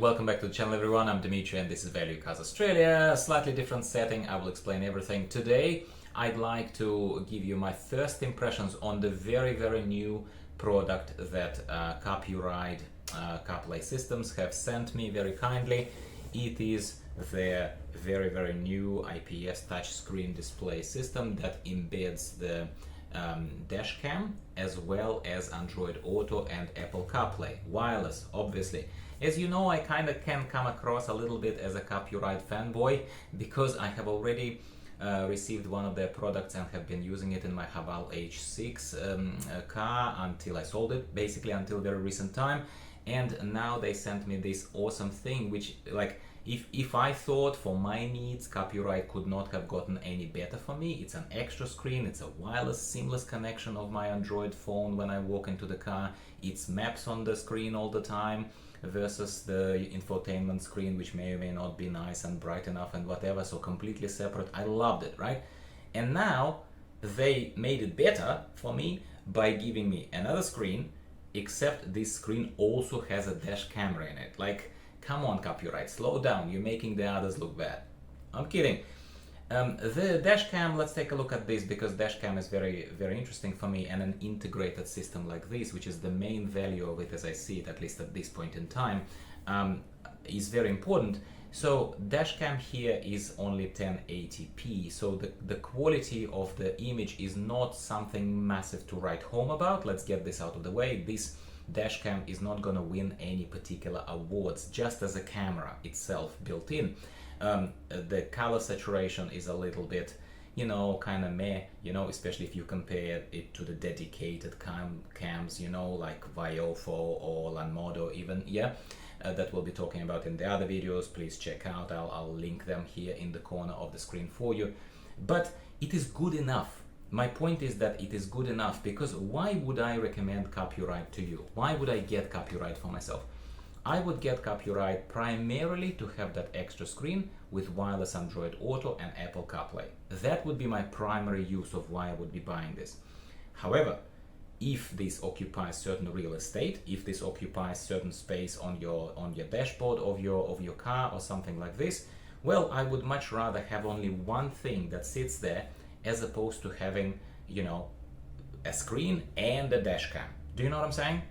Welcome back to the channel, everyone. I'm Dimitri and this is Value Cars Australia. A slightly different setting. I will explain everything. Today I'd like to give you my first impressions on the very new product that Carpuride Carplay systems have sent me very kindly. It is their very new IPS touchscreen display system that embeds the Dashcam as well as Android Auto and Apple Carplay. Wireless, obviously. As you know, I kind of can come across a little bit as a Carpuride fanboy because I have already received one of their products and have been using it in my Haval H6 car until I sold it, basically until very recent time. And now they sent me this awesome thing, which, like, if I thought for my needs Carpuride could not have gotten any better for me. It's an extra screen, it's a wireless seamless connection of my Android phone when I walk into the car. It's maps on the screen all the time versus the infotainment screen, which may or may not be nice and bright enough and whatever, so completely separate. I loved it, right? And now they made it better for me by giving me another screen, except this screen also has a dash camera in it. Like, come on, Carpuride, slow down, you're making the others look bad. I'm kidding. The Dashcam, let's take a look at this, because Dashcam is very interesting for me, and an integrated system like this, which is the main value of it as I see it, at least at this point in time, is very important. So Dashcam here is only 1080p, so the quality of the image is not something massive to write home about. Let's get this out of the way. This Dashcam is not gonna win any particular awards, just as a camera itself built in. The color saturation is a little bit, you know, kind of meh, you know, especially if you compare it to the dedicated cams, you know, like Viofo or Lanmodo even, yeah, that we'll be talking about in the other videos. Please check out, I'll link them here in the corner of the screen for you. But it is good enough. My point is that it is good enough, because why would I recommend Carpuride to you? Why would I get Carpuride for myself? I would get Carpuride primarily to have that extra screen with wireless Android Auto and Apple CarPlay. That would be my primary use of why I would be buying this. However, if this occupies certain real estate, if this occupies certain space on your dashboard of your car or something like this, well, I would much rather have only one thing that sits there as opposed to having, you know, a screen and a dashcam. Do you know what I'm saying?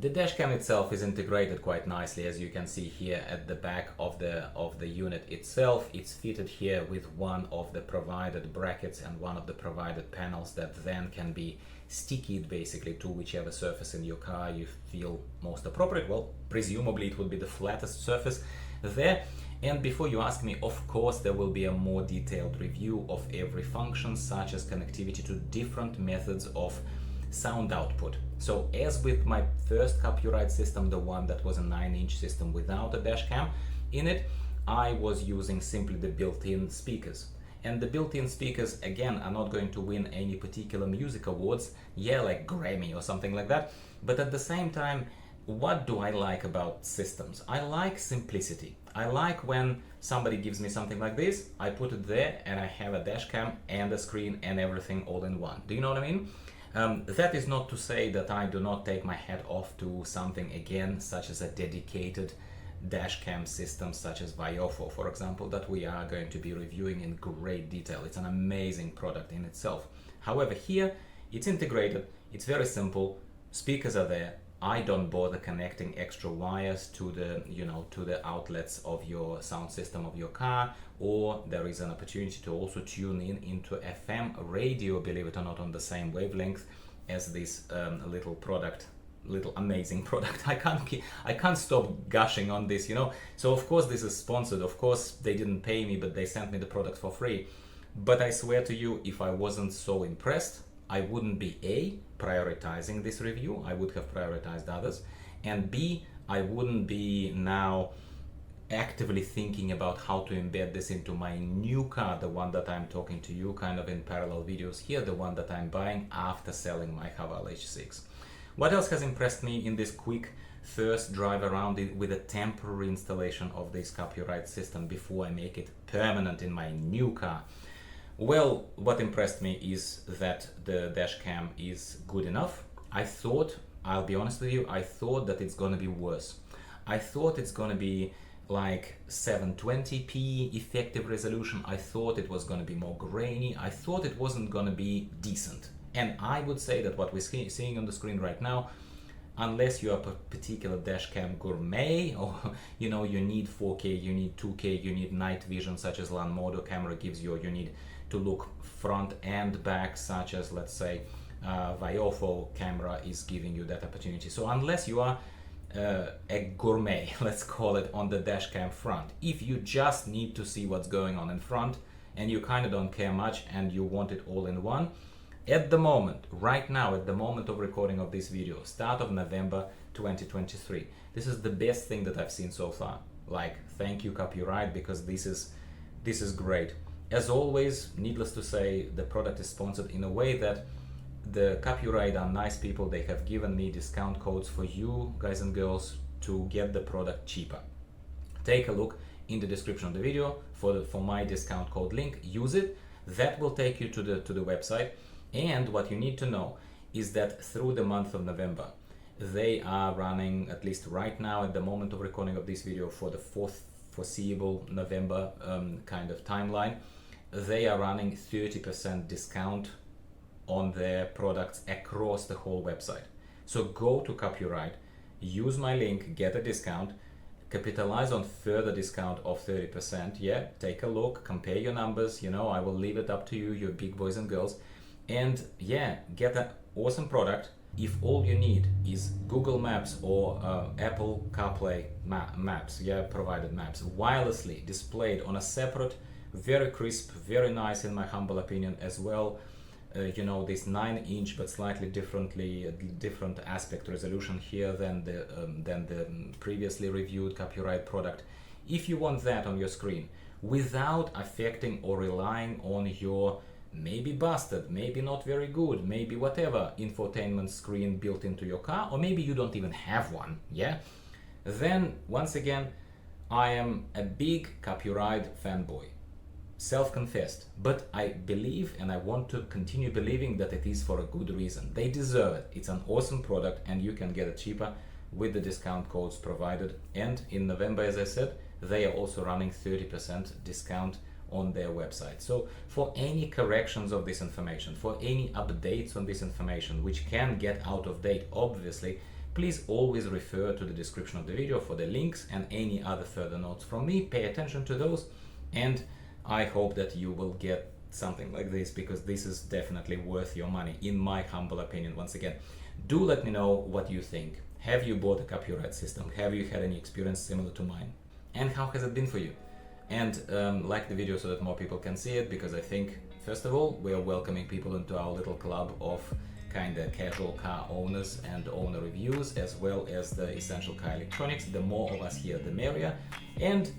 The dashcam itself is integrated quite nicely, as you can see here at the back of the unit itself. It's fitted here with one of the provided brackets and one of the provided panels that then can be stickied basically to whichever surface in your car you feel most appropriate. Well, presumably it would be the flattest surface there. And before you ask me, of course there will be a more detailed review of every function, such as connectivity to different methods of sound output. So as with my first Carpuride system, the one that was a 9-inch system without a dashcam in it, I was using simply the built-in speakers. And the built-in speakers, again, are not going to win any particular music awards, yeah, like Grammy or something like that. But at the same time, what do I like about systems? I like simplicity. I like when somebody gives me something like this, I put it there and I have a dashcam and a screen and everything all in one. Do you know what I mean? That is not to say that I do not take my hat off to something again, such as a dedicated dashcam system, such as Viofo, for example, that we are going to be reviewing in great detail. It's an amazing product in itself. However, here it's integrated, it's very simple, speakers are there. I don't bother connecting extra wires to the, you know, to the outlets of your sound system of your car, or there is an opportunity to also tune in into FM radio, believe it or not, on the same wavelength as this little amazing product. I can't stop gushing on this, you know. So of course this is sponsored. Of course they didn't pay me, but they sent me the product for free. But I swear to you, if I wasn't so impressed, I wouldn't be A, prioritizing this review, I would have prioritized others, and B, I wouldn't be now actively thinking about how to embed this into my new car, the one that I'm talking to you kind of in parallel videos here, the one that I'm buying after selling my Haval H6. What else has impressed me in this quick first drive around it with a temporary installation of this Carpuride system before I make it permanent in my new car? Well, what impressed me is that the dashcam is good enough. I thought, I'll be honest with you, I thought that it's gonna be worse. I thought it's gonna be like 720p effective resolution. I thought it was going to be more grainy. I thought it wasn't going to be decent. And I would say that what we're seeing on the screen right now, unless you are a particular Dashcam gourmet, or you need 4K, you need 2K, you need night vision such as Modo camera gives you, or you need to look front and back such as, let's say, Viofo camera is giving you that opportunity. So unless you are a gourmet, let's call it, on the Dashcam front, if you just need to see what's going on in front and you kind of don't care much and you want it all in one, at the moment, right now, at the moment of recording of this video, start of November 2023, this is the best thing that I've seen so far. Like, thank you Carpuride, because this is great. As always, needless to say, the product is sponsored in a way that the Carpuride are nice people. They have given me discount codes for you guys and girls to get the product cheaper. Take a look in the description of the video for my discount code link. Use it. That will take you to the website. And what you need to know is that through the month of November, they are running, at least right now at the moment of recording of this video, for the foreseeable November kind of timeline, they are running 30% discount on their products across the whole website. So go to Carpuride, use my link, get a discount, capitalize on further discount of 30%. Yeah, take a look, compare your numbers. I will leave it up to you, you big boys and girls. And yeah, get an awesome product. If all you need is Google Maps or Apple Carplay maps, provided maps, wirelessly displayed on a separate, very crisp, very nice, in my humble opinion as well, this 9-inch but slightly different aspect resolution here than the previously reviewed Carpuride product. If you want that on your screen without affecting or relying on your maybe busted, maybe not very good, maybe whatever infotainment screen built into your car, or maybe you don't even have one, then once again, I am a big Carpuride fanboy. Self-confessed, but I believe, and I want to continue believing, that it is for a good reason. They deserve it. It's an awesome product, and you can get it cheaper with the discount codes provided. And in November, as I said, they are also running 30% discount on their website. So for any corrections of this information, for any updates on this information, which can get out of date, obviously, please always refer to the description of the video for the links and any other further notes from me. Pay attention to those, and I hope that you will get something like this, because this is definitely worth your money, in my humble opinion. Once again, do let me know what you think. Have you bought a Carpuride system? Have you had any experience similar to mine? And how has it been for you? And like the video so that more people can see it, because I think, first of all, we are welcoming people into our little club of kind of casual car owners and owner reviews, as well as the essential car electronics. The more of us here, the merrier. And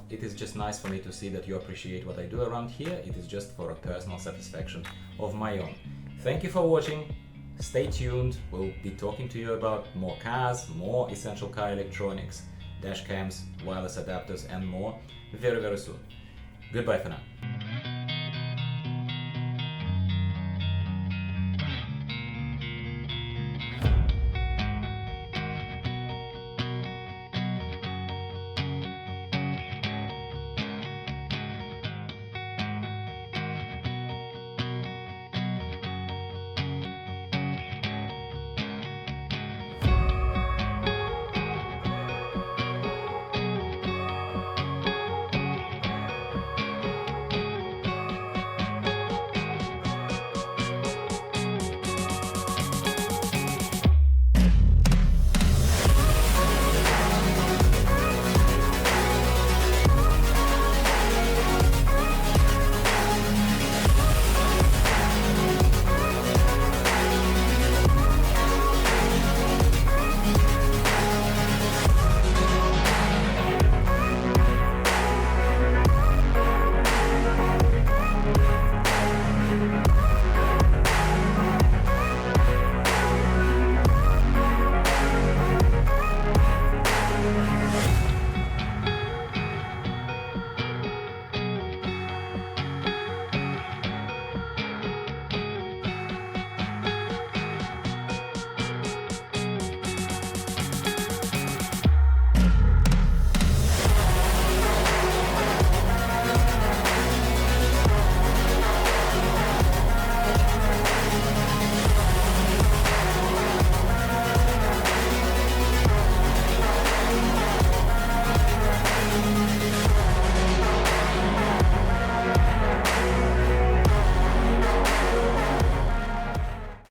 it is just nice for me to see that you appreciate what I do around here. It is just for a personal satisfaction of my own. Thank you for watching. Stay tuned. We'll be talking to you about more cars, more essential car electronics, dash cams, wireless adapters, and more very, very soon. Goodbye for now.